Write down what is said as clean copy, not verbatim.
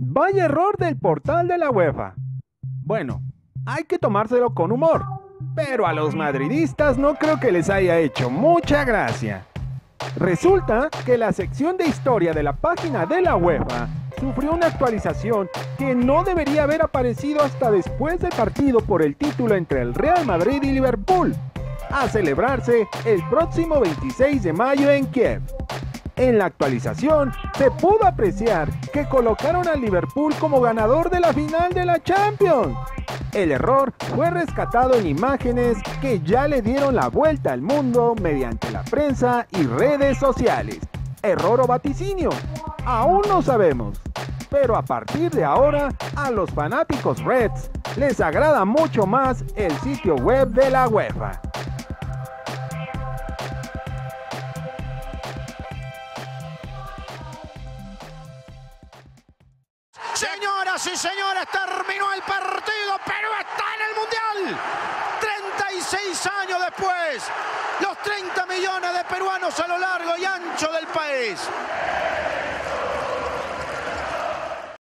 Vaya error del portal de la UEFA. Bueno, hay que tomárselo con humor, pero a los madridistas no creo que les haya hecho mucha gracia. Resulta que la sección de historia de la página de la UEFA sufrió una actualización que no debería haber aparecido hasta después del partido por el título entre el Real Madrid y Liverpool, a celebrarse el próximo 26 de mayo en Kiev. En la actualización se pudo apreciar que colocaron al Liverpool como ganador de la final de la Champions. El error fue rescatado en imágenes que ya le dieron la vuelta al mundo mediante la prensa y redes sociales. ¿Error o vaticinio? Aún no sabemos. Pero a partir de ahora, a los fanáticos Reds les agrada mucho más el sitio web de la UEFA. Señoras y señores, terminó el partido, Perú está en el Mundial. 36 años después, los 30 millones de peruanos a lo largo y ancho del país